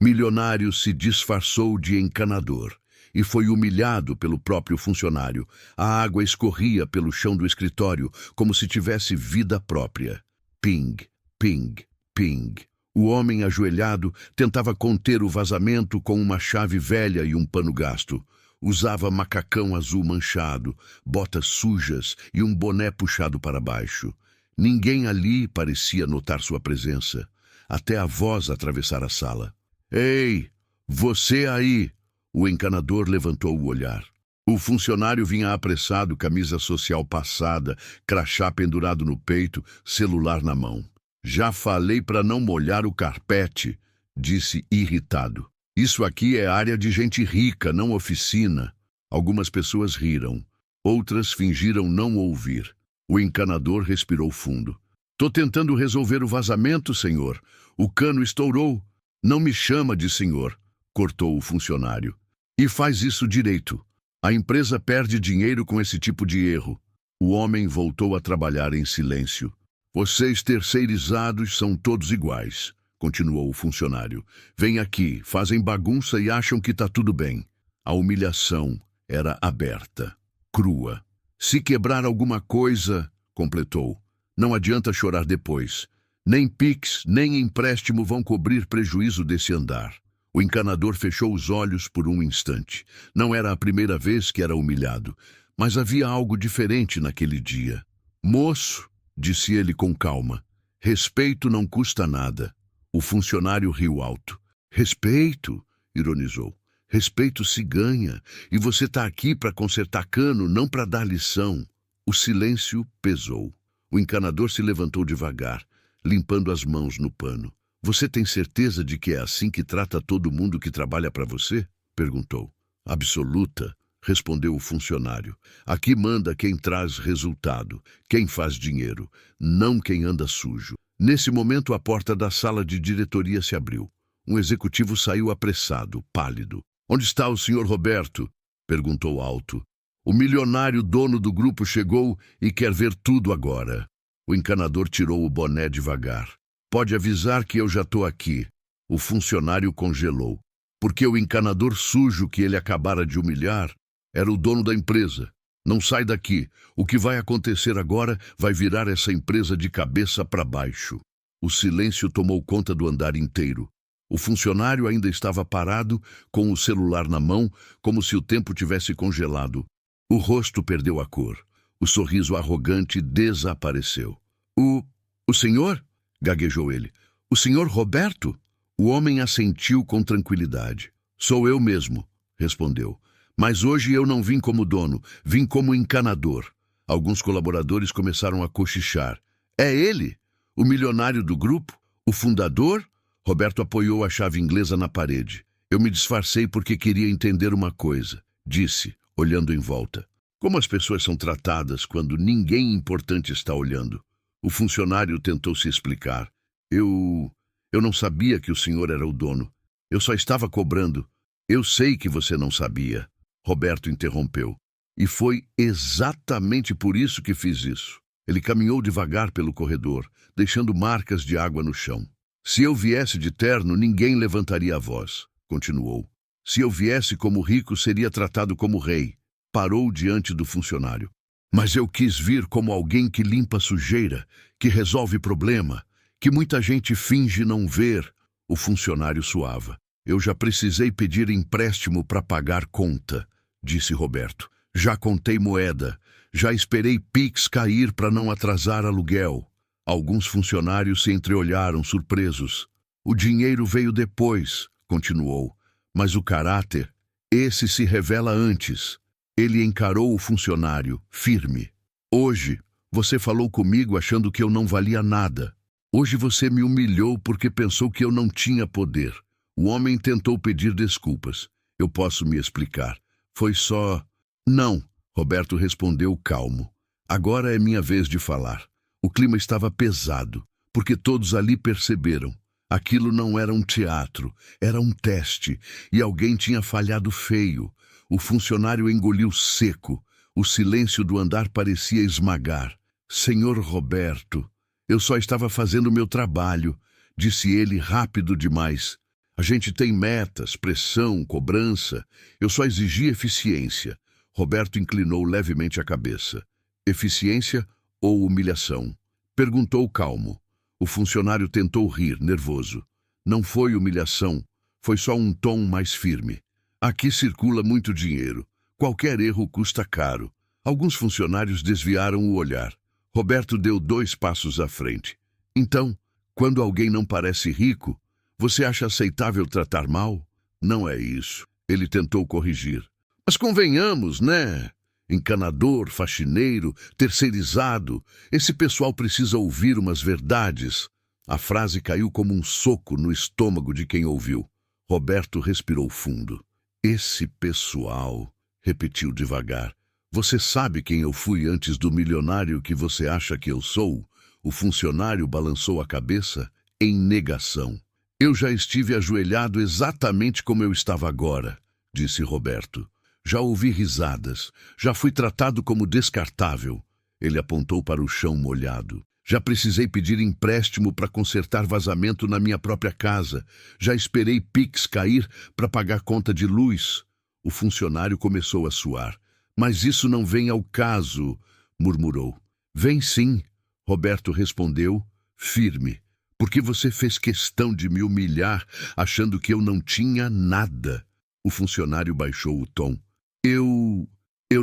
Milionário se disfarçou de encanador e foi humilhado pelo próprio funcionário. A água escorria pelo chão do escritório como se tivesse vida própria. Ping, ping, ping. O homem ajoelhado tentava conter o vazamento com uma chave velha e um pano gasto. Usava macacão azul manchado, botas sujas e um boné puxado para baixo. Ninguém ali parecia notar sua presença, até a voz atravessar a sala. Ei, você aí! O encanador levantou o olhar. O funcionário vinha apressado, camisa social passada, crachá pendurado no peito, celular na mão. Já falei para não molhar o carpete, disse irritado. Isso aqui é área de gente rica, não oficina. Algumas pessoas riram, outras fingiram não ouvir. O encanador respirou fundo. Tô tentando resolver o vazamento, senhor. O cano estourou. Não me chama de senhor, cortou o funcionário. E faz isso direito. A empresa perde dinheiro com esse tipo de erro. O homem voltou a trabalhar em silêncio. Vocês terceirizados são todos iguais, continuou o funcionário. Vêm aqui, fazem bagunça e acham que tá tudo bem. A humilhação era aberta, crua. Se quebrar alguma coisa, completou, não adianta chorar depois. Nem Pix, nem empréstimo vão cobrir prejuízo desse andar. O encanador fechou os olhos por um instante. Não era a primeira vez que era humilhado, mas havia algo diferente naquele dia. Moço, disse ele com calma, respeito não custa nada. O funcionário riu alto. Respeito, ironizou. Respeito se ganha, e você está aqui para consertar cano, não para dar lição. O silêncio pesou. O encanador se levantou devagar, limpando as mãos no pano. Você tem certeza de que é assim que trata todo mundo que trabalha para você? Perguntou. Absoluta, respondeu o funcionário. Aqui manda quem traz resultado, quem faz dinheiro, não quem anda sujo. Nesse momento, a porta da sala de diretoria se abriu. Um executivo saiu apressado, pálido. Onde está o senhor Roberto? Perguntou alto. O milionário dono do grupo chegou e quer ver tudo agora. O encanador tirou o boné devagar. Pode avisar que eu já estou aqui. O funcionário congelou. Porque o encanador sujo que ele acabara de humilhar era o dono da empresa. Não sai daqui. O que vai acontecer agora vai virar essa empresa de cabeça para baixo. O silêncio tomou conta do andar inteiro. O funcionário ainda estava parado, com o celular na mão, como se o tempo tivesse congelado. O rosto perdeu a cor. O sorriso arrogante desapareceu. O senhor? Gaguejou ele. O senhor Roberto? O homem assentiu com tranquilidade. Sou eu mesmo, respondeu. Mas hoje eu não vim como dono, vim como encanador. Alguns colaboradores começaram a cochichar. É ele? O milionário do grupo? O fundador? Roberto apoiou a chave inglesa na parede. Eu me disfarcei porque queria entender uma coisa, disse, olhando em volta. Como as pessoas são tratadas quando ninguém importante está olhando? O funcionário tentou se explicar. Eu não sabia que o senhor era o dono. Eu só estava cobrando. Eu sei que você não sabia. Roberto interrompeu. E foi exatamente por isso que fiz isso. Ele caminhou devagar pelo corredor, deixando marcas de água no chão. Se eu viesse de terno, ninguém levantaria a voz, continuou. Se eu viesse como rico, seria tratado como rei. Parou diante do funcionário. Mas eu quis vir como alguém que limpa sujeira, que resolve problema, que muita gente finge não ver. O funcionário suava. Eu já precisei pedir empréstimo para pagar conta, disse Roberto. Já contei moeda, já esperei Pix cair para não atrasar aluguel. Alguns funcionários se entreolharam surpresos. O dinheiro veio depois, continuou, mas o caráter, esse se revela antes. Ele encarou o funcionário, firme. Hoje, você falou comigo achando que eu não valia nada. Hoje você me humilhou porque pensou que eu não tinha poder. O homem tentou pedir desculpas. Eu posso me explicar. Foi só... Não, Roberto respondeu calmo. Agora é minha vez de falar. O clima estava pesado, porque todos ali perceberam. Aquilo não era um teatro, era um teste, e alguém tinha falhado feio. O funcionário engoliu seco. O silêncio do andar parecia esmagar. Senhor Roberto, eu só estava fazendo meu trabalho, disse ele rápido demais. A gente tem metas, pressão, cobrança. Eu só exigi eficiência. Roberto inclinou levemente a cabeça. Eficiência ou humilhação? Perguntou calmo. O funcionário tentou rir, nervoso. Não foi humilhação, foi só um tom mais firme. Aqui circula muito dinheiro. Qualquer erro custa caro. Alguns funcionários desviaram o olhar. Roberto deu 2 passos à frente. Então, quando alguém não parece rico, você acha aceitável tratar mal? Não é isso. Ele tentou corrigir. Mas convenhamos, né? Encanador, faxineiro, terceirizado. Esse pessoal precisa ouvir umas verdades. A frase caiu como um soco no estômago de quem ouviu. Roberto respirou fundo. Esse pessoal, repetiu devagar. Você sabe quem eu fui antes do milionário que você acha que eu sou? O funcionário balançou a cabeça em negação. Eu já estive ajoelhado exatamente como eu estava agora, disse Roberto. Já ouvi risadas. Já fui tratado como descartável. Ele apontou para o chão molhado. Já precisei pedir empréstimo para consertar vazamento na minha própria casa. Já esperei Pix cair para pagar conta de luz. O funcionário começou a suar. Mas isso não vem ao caso, murmurou. Vem sim, Roberto respondeu, firme. Porque você fez questão de me humilhar, achando que eu não tinha nada. O funcionário baixou o tom. Eu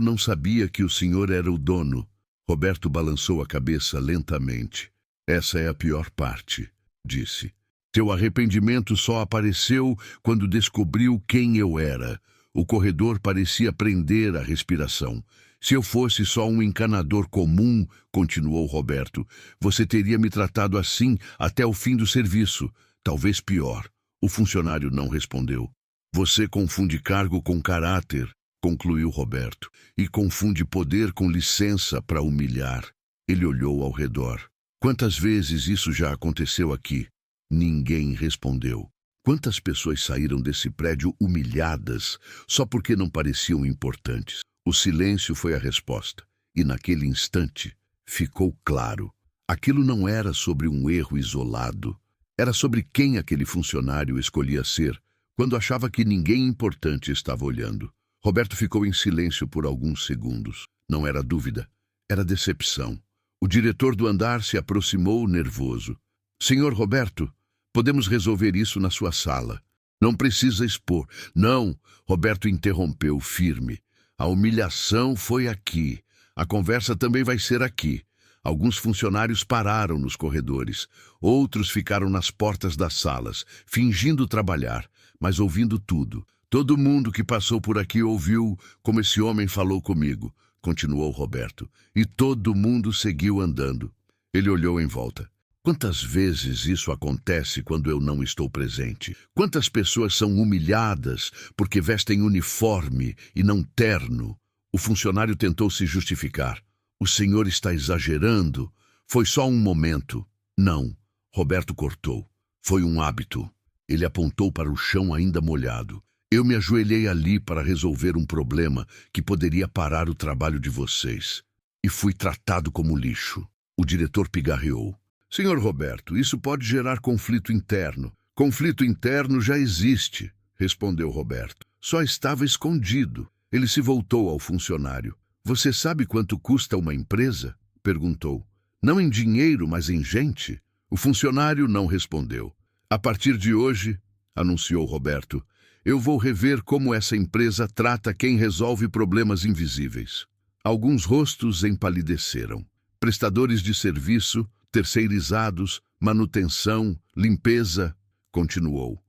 não sabia que o senhor era o dono. Roberto balançou a cabeça lentamente. Essa é a pior parte, disse. Seu arrependimento só apareceu quando descobriu quem eu era. O corredor parecia prender a respiração. Se eu fosse só um encanador comum, continuou Roberto, você teria me tratado assim até o fim do serviço. Talvez pior. O funcionário não respondeu. Você confunde cargo com caráter, concluiu Roberto, e confunde poder com licença para humilhar. Ele olhou ao redor. Quantas vezes isso já aconteceu aqui? Ninguém respondeu. Quantas pessoas saíram desse prédio humilhadas só porque não pareciam importantes? O silêncio foi a resposta, e naquele instante ficou claro. Aquilo não era sobre um erro isolado. Era sobre quem aquele funcionário escolhia ser, quando achava que ninguém importante estava olhando. Roberto ficou em silêncio por alguns segundos. Não era dúvida, era decepção. O diretor do andar se aproximou nervoso. Senhor Roberto, podemos resolver isso na sua sala. Não precisa expor. Não, Roberto interrompeu firme. A humilhação foi aqui. A conversa também vai ser aqui. Alguns funcionários pararam nos corredores. Outros ficaram nas portas das salas, fingindo trabalhar, mas ouvindo tudo. Todo mundo que passou por aqui ouviu como esse homem falou comigo, continuou Roberto. E todo mundo seguiu andando. Ele olhou em volta. Quantas vezes isso acontece quando eu não estou presente? Quantas pessoas são humilhadas porque vestem uniforme e não terno? O funcionário tentou se justificar. O senhor está exagerando. Foi só um momento. Não, Roberto cortou. Foi um hábito. Ele apontou para o chão ainda molhado. Eu me ajoelhei ali para resolver um problema que poderia parar o trabalho de vocês. E fui tratado como lixo. O diretor pigarreou. Senhor Roberto, isso pode gerar conflito interno. Conflito interno já existe, respondeu Roberto. Só estava escondido. Ele se voltou ao funcionário. Você sabe quanto custa uma empresa? Perguntou. Não em dinheiro, mas em gente? O funcionário não respondeu. A partir de hoje, anunciou Roberto, eu vou rever como essa empresa trata quem resolve problemas invisíveis. Alguns rostos empalideceram. Prestadores de serviço, terceirizados, manutenção, limpeza, continuou.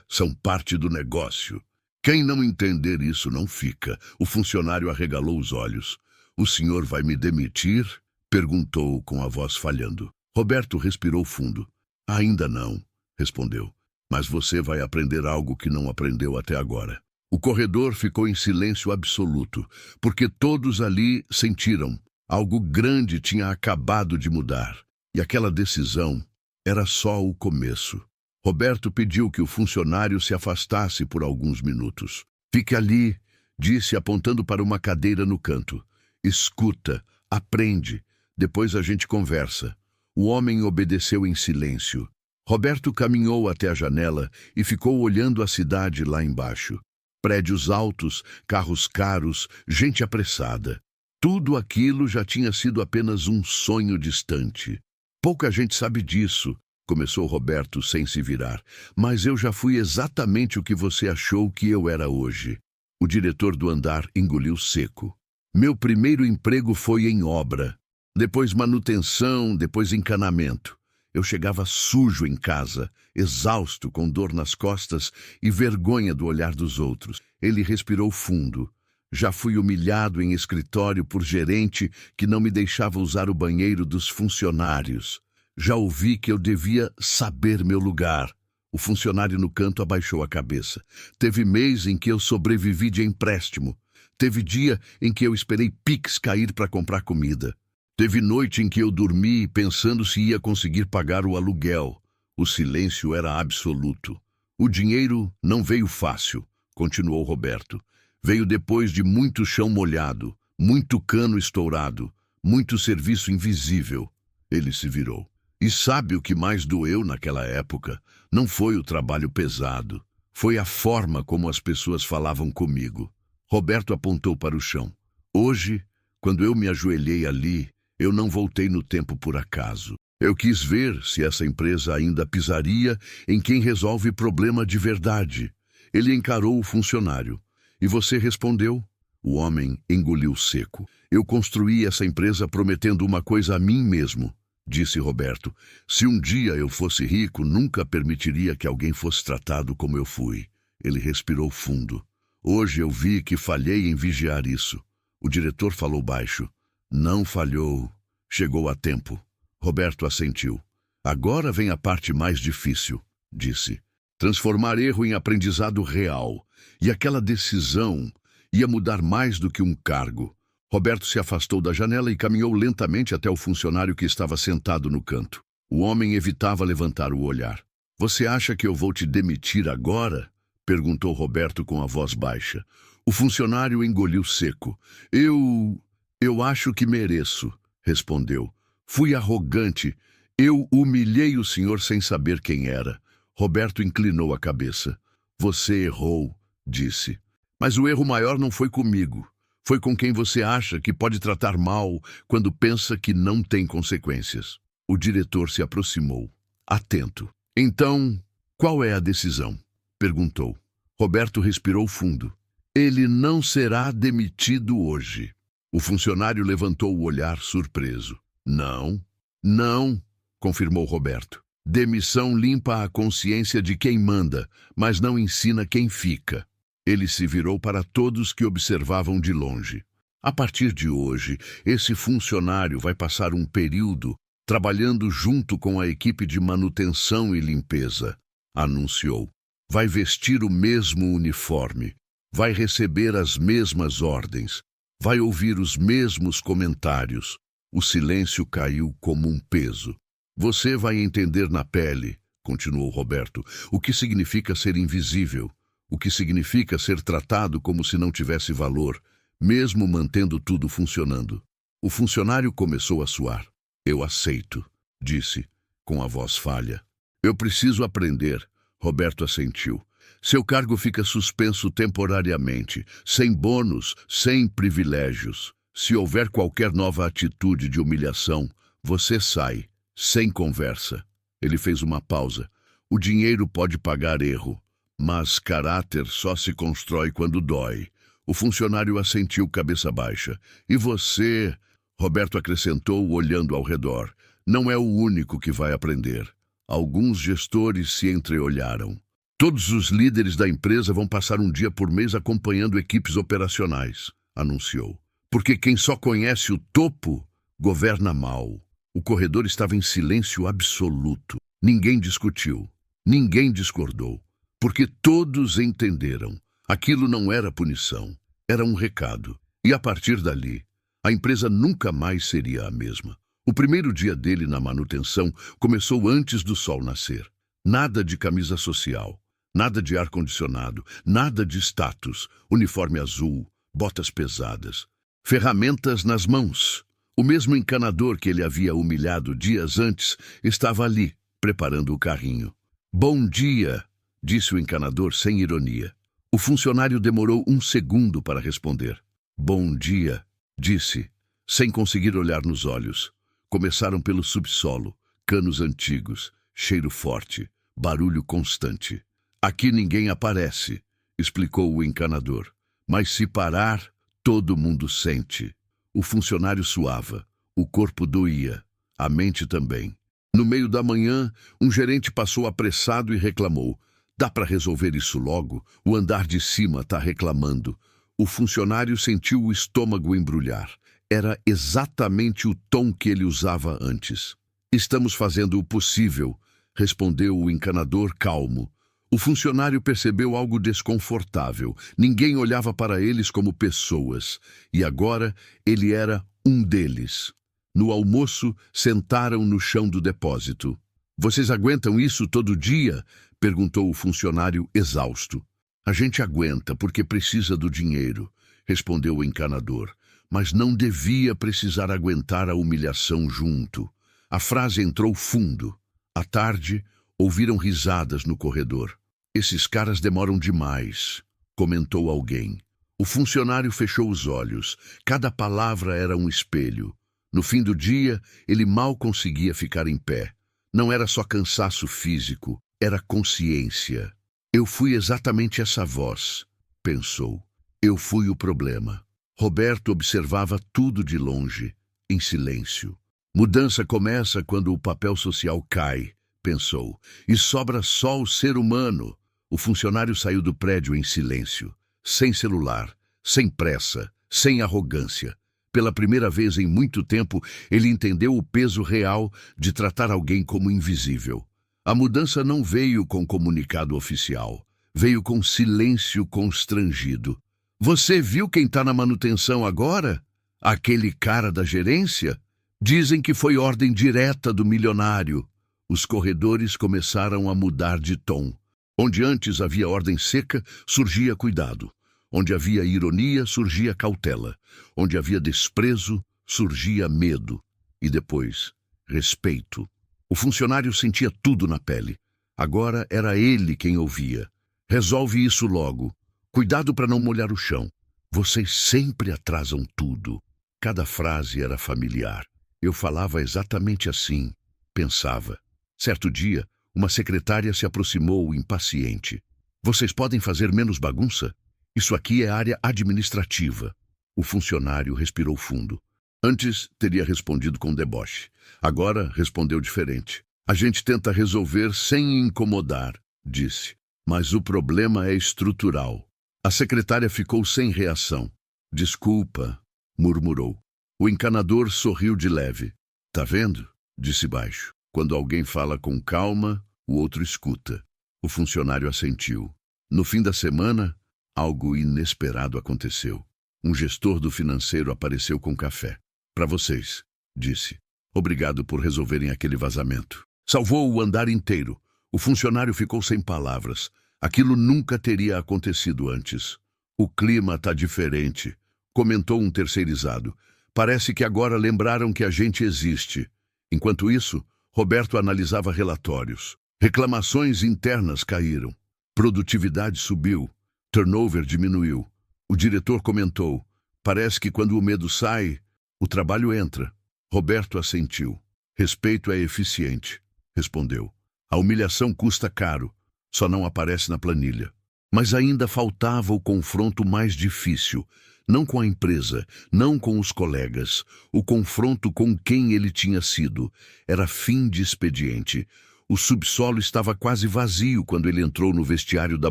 São parte do negócio. Quem não entender isso não fica. O funcionário arregalou os olhos. O senhor vai me demitir? Perguntou com a voz falhando. Roberto respirou fundo. Ainda não, respondeu. Mas você vai aprender algo que não aprendeu até agora. O corredor ficou em silêncio absoluto, porque todos ali sentiram. Algo grande tinha acabado de mudar. E aquela decisão era só o começo. Roberto pediu que o funcionário se afastasse por alguns minutos. Fique ali, disse apontando para uma cadeira no canto. Escuta, aprende, depois a gente conversa. O homem obedeceu em silêncio. Roberto caminhou até a janela e ficou olhando a cidade lá embaixo. Prédios altos, carros caros, gente apressada. Tudo aquilo já tinha sido apenas um sonho distante. Pouca gente sabe disso, começou Roberto sem se virar, mas eu já fui exatamente o que você achou que eu era hoje. O diretor do andar engoliu seco. Meu primeiro emprego foi em obra, depois manutenção, depois encanamento. Eu chegava sujo em casa, exausto, com dor nas costas e vergonha do olhar dos outros. Ele respirou fundo. Já fui humilhado em escritório por gerente que não me deixava usar o banheiro dos funcionários. Já ouvi que eu devia saber meu lugar. O funcionário no canto abaixou a cabeça. Teve mês em que eu sobrevivi de empréstimo. Teve dia em que eu esperei Pix cair para comprar comida. Teve noite em que eu dormi pensando se ia conseguir pagar o aluguel. O silêncio era absoluto. O dinheiro não veio fácil, continuou Roberto. Veio depois de muito chão molhado, muito cano estourado, muito serviço invisível. Ele se virou. E sabe o que mais doeu naquela época? Não foi o trabalho pesado. Foi a forma como as pessoas falavam comigo. Roberto apontou para o chão. Hoje, quando eu me ajoelhei ali, eu não voltei no tempo por acaso. Eu quis ver se essa empresa ainda pisaria em quem resolve problema de verdade. Ele encarou o funcionário. E você respondeu? O homem engoliu seco. Eu construí essa empresa prometendo uma coisa a mim mesmo, disse Roberto. Se um dia eu fosse rico, nunca permitiria que alguém fosse tratado como eu fui. Ele respirou fundo. Hoje eu vi que falhei em vigiar isso. O diretor falou baixo. Não falhou. Chegou a tempo. Roberto assentiu. Agora vem a parte mais difícil, disse. Transformar erro em aprendizado real. E aquela decisão ia mudar mais do que um cargo. Roberto se afastou da janela e caminhou lentamente até o funcionário que estava sentado no canto. O homem evitava levantar o olhar. Você acha que eu vou te demitir agora? Perguntou Roberto com a voz baixa. O funcionário engoliu seco. Eu acho que mereço, respondeu. Fui arrogante. Eu humilhei o senhor sem saber quem era. Roberto inclinou a cabeça. Você errou, disse. Mas o erro maior não foi comigo. Foi com quem você acha que pode tratar mal quando pensa que não tem consequências. O diretor se aproximou, atento. Então, qual é a decisão? Perguntou. Roberto respirou fundo. Ele não será demitido hoje. O funcionário levantou o olhar surpreso. Não, confirmou Roberto. Demissão limpa a consciência de quem manda, mas não ensina quem fica. Ele se virou para todos que observavam de longe. A partir de hoje, esse funcionário vai passar um período trabalhando junto com a equipe de manutenção e limpeza, anunciou. Vai vestir o mesmo uniforme, vai receber as mesmas ordens, vai ouvir os mesmos comentários. O silêncio caiu como um peso. Você vai entender na pele, continuou Roberto, o que significa ser invisível, o que significa ser tratado como se não tivesse valor, mesmo mantendo tudo funcionando. O funcionário começou a suar. Eu aceito, disse, com a voz falha. Eu preciso aprender, Roberto assentiu. Seu cargo fica suspenso temporariamente, sem bônus, sem privilégios. Se houver qualquer nova atitude de humilhação, você sai, sem conversa. Ele fez uma pausa. O dinheiro pode pagar erro, mas caráter só se constrói quando dói. O funcionário assentiu cabeça baixa. E você, Roberto acrescentou, olhando ao redor, não é o único que vai aprender. Alguns gestores se entreolharam. Todos os líderes da empresa vão passar um dia por mês acompanhando equipes operacionais, anunciou. Porque quem só conhece o topo, governa mal. O corredor estava em silêncio absoluto. Ninguém discutiu. Ninguém discordou. Porque todos entenderam. Aquilo não era punição. Era um recado. E a partir dali, a empresa nunca mais seria a mesma. O primeiro dia dele na manutenção começou antes do sol nascer. Nada de camisa social. Nada de ar-condicionado. Nada de status. Uniforme azul. Botas pesadas. Ferramentas nas mãos. O mesmo encanador que ele havia humilhado dias antes estava ali, preparando o carrinho. Bom dia, disse o encanador sem ironia. O funcionário demorou um segundo para responder. Bom dia, disse, sem conseguir olhar nos olhos. Começaram pelo subsolo, canos antigos, cheiro forte, barulho constante. Aqui ninguém aparece, explicou o encanador. Mas se parar, todo mundo sente. O funcionário suava, o corpo doía, a mente também. No meio da manhã, um gerente passou apressado e reclamou. Dá para resolver isso logo? O andar de cima está reclamando. O funcionário sentiu o estômago embrulhar. Era exatamente o tom que ele usava antes. Estamos fazendo o possível, respondeu o encanador calmo. O funcionário percebeu algo desconfortável. Ninguém olhava para eles como pessoas. E agora ele era um deles. No almoço, sentaram no chão do depósito. Vocês aguentam isso todo dia? Perguntou o funcionário exausto. A gente aguenta porque precisa do dinheiro, respondeu o encanador. Mas não devia precisar aguentar a humilhação junto. A frase entrou fundo. À tarde, ouviram risadas no corredor. Esses caras demoram demais, comentou alguém. O funcionário fechou os olhos. Cada palavra era um espelho. No fim do dia, ele mal conseguia ficar em pé. Não era só cansaço físico, era consciência. Eu fui exatamente essa voz, pensou. Eu fui o problema. Roberto observava tudo de longe, em silêncio. Mudança começa quando o papel social cai, pensou, e sobra só o ser humano. O funcionário saiu do prédio em silêncio, sem celular, sem pressa, sem arrogância. Pela primeira vez em muito tempo, ele entendeu o peso real de tratar alguém como invisível. A mudança não veio com comunicado oficial, veio com silêncio constrangido. Você viu quem está na manutenção agora? Aquele cara da gerência? Dizem que foi ordem direta do milionário. Os corredores começaram a mudar de tom. Onde antes havia ordem seca, surgia cuidado. Onde havia ironia, surgia cautela. Onde havia desprezo, surgia medo. E depois, respeito. O funcionário sentia tudo na pele. Agora era ele quem ouvia. Resolve isso logo. Cuidado para não molhar o chão. Vocês sempre atrasam tudo. Cada frase era familiar. Eu falava exatamente assim, pensava. Certo dia, uma secretária se aproximou, impaciente. Vocês podem fazer menos bagunça? Isso aqui é área administrativa. O funcionário respirou fundo. Antes, teria respondido com deboche. Agora, respondeu diferente. A gente tenta resolver sem incomodar, disse. Mas o problema é estrutural. A secretária ficou sem reação. Desculpa, murmurou. O encanador sorriu de leve. Tá vendo? Disse baixo. Quando alguém fala com calma, o outro escuta. O funcionário assentiu. No fim da semana, algo inesperado aconteceu. Um gestor do financeiro apareceu com café. Para vocês, disse. Obrigado por resolverem aquele vazamento. Salvou o andar inteiro. O funcionário ficou sem palavras. Aquilo nunca teria acontecido antes. O clima está diferente, comentou um terceirizado. Parece que agora lembraram que a gente existe. Enquanto isso, Roberto analisava relatórios. Reclamações internas caíram. Produtividade subiu. Turnover diminuiu. O diretor comentou. Parece que quando o medo sai, o trabalho entra. Roberto assentiu. Respeito é eficiente, respondeu. A humilhação custa caro. Só não aparece na planilha. Mas ainda faltava o confronto mais difícil. Não com a empresa, não com os colegas. O confronto com quem ele tinha sido. Era fim de expediente. O subsolo estava quase vazio quando ele entrou no vestiário da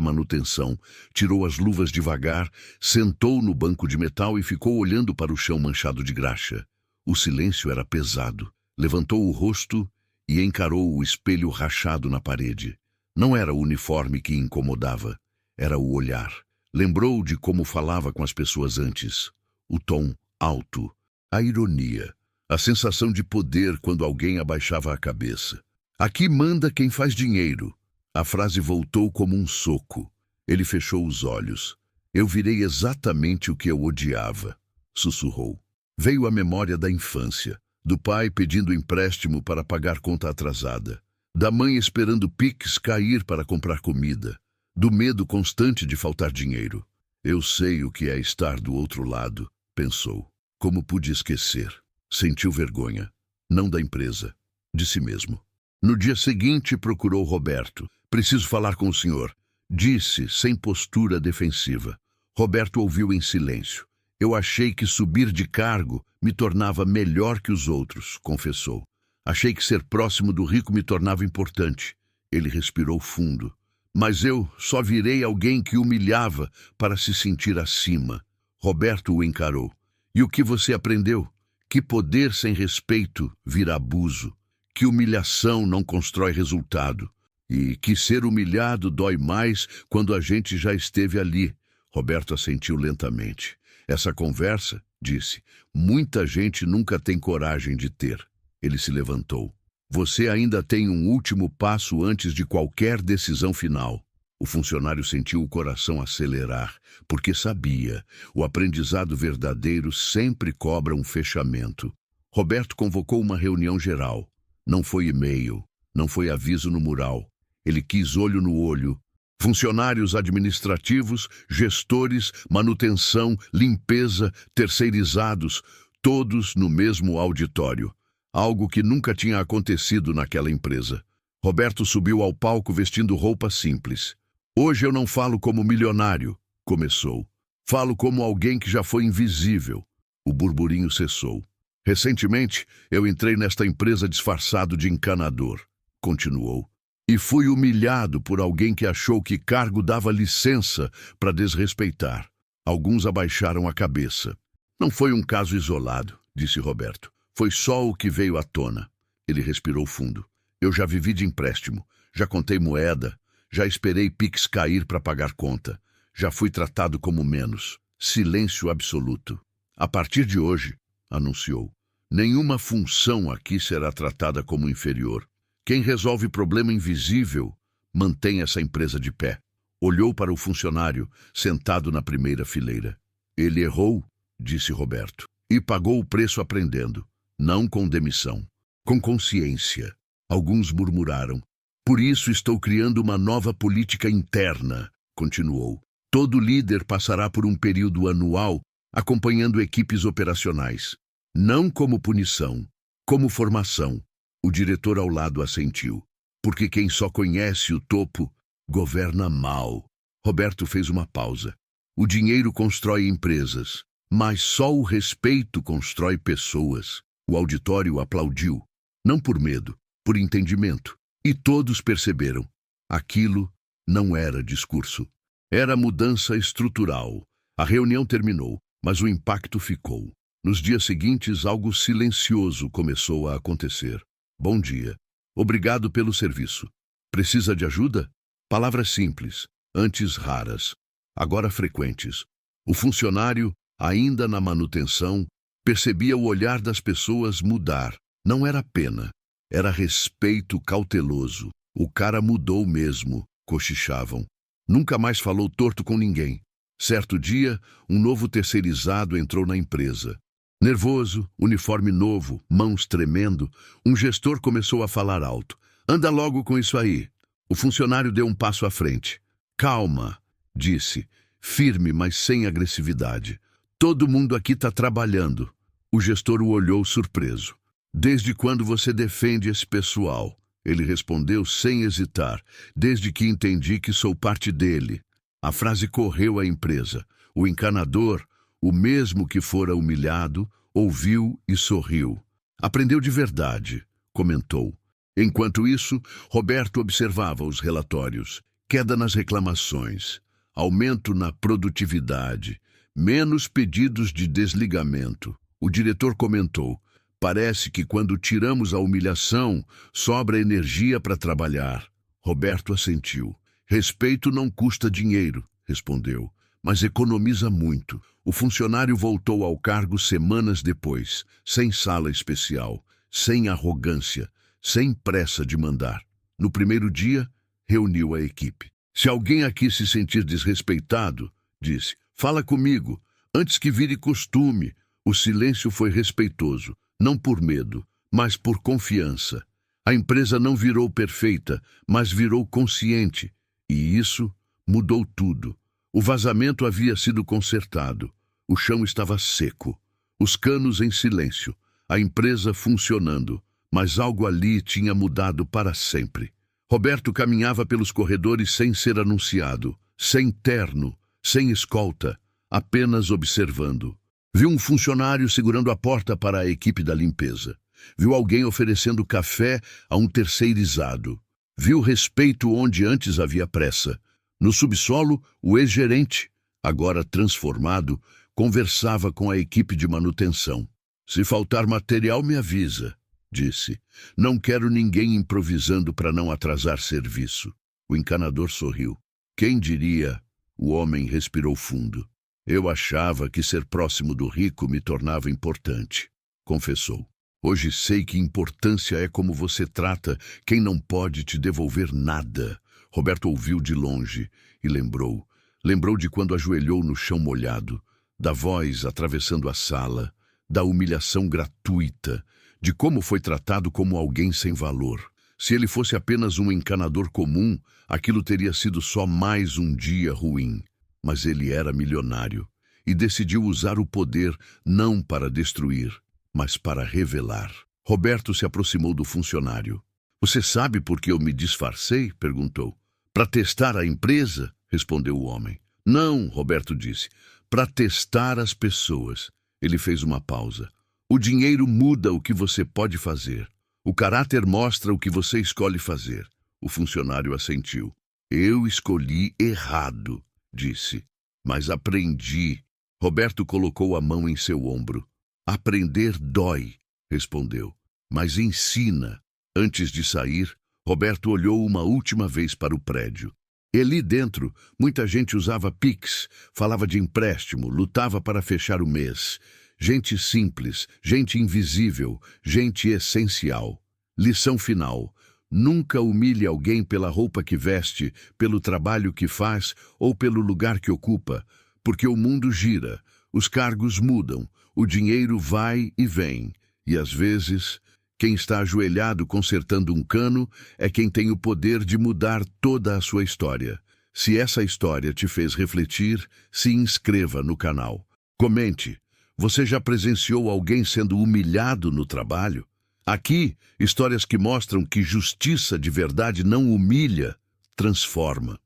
manutenção. Tirou as luvas devagar, sentou no banco de metal e ficou olhando para o chão manchado de graxa. O silêncio era pesado. Levantou o rosto e encarou o espelho rachado na parede. Não era o uniforme que incomodava, era o olhar. Lembrou de como falava com as pessoas antes. O tom alto, a ironia, a sensação de poder quando alguém abaixava a cabeça. Aqui manda quem faz dinheiro. A frase voltou como um soco. Ele fechou os olhos. Eu virei exatamente o que eu odiava, sussurrou. Veio a memória da infância, do pai pedindo empréstimo para pagar conta atrasada. Da mãe esperando Pix cair para comprar comida. Do medo constante de faltar dinheiro. Eu sei o que é estar do outro lado, pensou. Como pude esquecer? Sentiu vergonha. Não da empresa, de si mesmo. No dia seguinte procurou Roberto. Preciso falar com o senhor, disse, sem postura defensiva. Roberto ouviu em silêncio. Eu achei que subir de cargo me tornava melhor que os outros, confessou. Achei que ser próximo do rico me tornava importante. Ele respirou fundo. Mas eu só virei alguém que humilhava para se sentir acima. Roberto o encarou. E o que você aprendeu? Que poder sem respeito vira abuso. Que humilhação não constrói resultado. E que ser humilhado dói mais quando a gente já esteve ali. Roberto assentiu lentamente. Essa conversa, disse, muita gente nunca tem coragem de ter. Ele se levantou. Você ainda tem um último passo antes de qualquer decisão final. O funcionário sentiu o coração acelerar, porque sabia, o aprendizado verdadeiro sempre cobra um fechamento. Roberto convocou uma reunião geral. Não foi e-mail, não foi aviso no mural. Ele quis olho no olho. Funcionários administrativos, gestores, manutenção, limpeza, terceirizados, todos no mesmo auditório. Algo que nunca tinha acontecido naquela empresa. Roberto subiu ao palco vestindo roupa simples. Hoje eu não falo como milionário, começou. Falo como alguém que já foi invisível. O burburinho cessou. Recentemente, eu entrei nesta empresa disfarçado de encanador, continuou. E fui humilhado por alguém que achou que cargo dava licença para desrespeitar. Alguns abaixaram a cabeça. Não foi um caso isolado, disse Roberto. Foi só o que veio à tona. Ele respirou fundo. Eu já vivi de empréstimo, já contei moeda, já esperei Pix cair para pagar conta. Já fui tratado como menos. Silêncio absoluto. A partir de hoje, anunciou, nenhuma função aqui será tratada como inferior. Quem resolve problema invisível mantém essa empresa de pé. Olhou para o funcionário, sentado na primeira fileira. Ele errou, disse Roberto, e pagou o preço aprendendo. Não com demissão, com consciência. Alguns murmuraram. Por isso estou criando uma nova política interna, continuou. Todo líder passará por um período anual acompanhando equipes operacionais. Não como punição, como formação. O diretor ao lado assentiu. Porque quem só conhece o topo, governa mal. Roberto fez uma pausa. O dinheiro constrói empresas, mas só o respeito constrói pessoas. O auditório aplaudiu, não por medo, por entendimento. E todos perceberam. Aquilo não era discurso. Era mudança estrutural. A reunião terminou, mas o impacto ficou. Nos dias seguintes, algo silencioso começou a acontecer. Bom dia. Obrigado pelo serviço. Precisa de ajuda? Palavras simples, antes raras, agora frequentes. O funcionário, ainda na manutenção, percebia o olhar das pessoas mudar. Não era pena, era respeito cauteloso. O cara mudou mesmo, cochichavam. Nunca mais falou torto com ninguém. Certo dia, um novo terceirizado entrou na empresa. Nervoso, uniforme novo, mãos tremendo, um gestor começou a falar alto. Anda logo com isso aí. O funcionário deu um passo à frente. Calma, disse, firme, mas sem agressividade. Todo mundo aqui está trabalhando. O gestor o olhou surpreso. Desde quando você defende esse pessoal? Ele respondeu sem hesitar. Desde que entendi que sou parte dele. A frase correu à empresa. O encanador, o mesmo que fora humilhado, ouviu e sorriu. Aprendeu de verdade, comentou. Enquanto isso, Roberto observava os relatórios. Queda nas reclamações, aumento na produtividade, menos pedidos de desligamento. O diretor comentou. Parece que quando tiramos a humilhação, sobra energia para trabalhar. Roberto assentiu. Respeito não custa dinheiro, respondeu, mas economiza muito. O funcionário voltou ao cargo semanas depois, sem sala especial, sem arrogância, sem pressa de mandar. No primeiro dia, reuniu a equipe. Se alguém aqui se sentir desrespeitado, disse, fala comigo, antes que vire costume. O silêncio foi respeitoso, não por medo, mas por confiança. A empresa não virou perfeita, mas virou consciente. E isso mudou tudo. O vazamento havia sido consertado. O chão estava seco. Os canos em silêncio. A empresa funcionando. Mas algo ali tinha mudado para sempre. Roberto caminhava pelos corredores sem ser anunciado, sem terno, sem escolta, apenas observando. Viu um funcionário segurando a porta para a equipe da limpeza. Viu alguém oferecendo café a um terceirizado. Viu respeito onde antes havia pressa. No subsolo, o ex-gerente, agora transformado, conversava com a equipe de manutenção. Se faltar material, me avisa, disse. Não quero ninguém improvisando para não atrasar serviço. O encanador sorriu. Quem diria? O homem respirou fundo. Eu achava que ser próximo do rico me tornava importante, confessou. Hoje sei que importância é como você trata quem não pode te devolver nada. Roberto ouviu de longe e lembrou. Lembrou de quando ajoelhou no chão molhado, da voz atravessando a sala, da humilhação gratuita, de como foi tratado como alguém sem valor. Se ele fosse apenas um encanador comum, aquilo teria sido só mais um dia ruim. Mas ele era milionário e decidiu usar o poder não para destruir, mas para revelar. Roberto se aproximou do funcionário. Você sabe por que eu me disfarcei? Perguntou. Para testar a empresa? Respondeu o homem. Não, Roberto disse. Para testar as pessoas. Ele fez uma pausa. O dinheiro muda o que você pode fazer. O caráter mostra o que você escolhe fazer. O funcionário assentiu. Eu escolhi errado, disse. Mas aprendi. Roberto colocou a mão em seu ombro. Aprender dói, respondeu. Mas ensina. Antes de sair, Roberto olhou uma última vez para o prédio. E ali dentro, muita gente usava Pix, falava de empréstimo, lutava para fechar o mês. Gente simples, gente invisível, gente essencial. Lição final. Nunca humilhe alguém pela roupa que veste, pelo trabalho que faz ou pelo lugar que ocupa, porque o mundo gira, os cargos mudam, o dinheiro vai e vem, e às vezes, quem está ajoelhado consertando um cano é quem tem o poder de mudar toda a sua história. Se essa história te fez refletir, se inscreva no canal. Comente. Você já presenciou alguém sendo humilhado no trabalho? Aqui, histórias que mostram que justiça de verdade não humilha, transforma.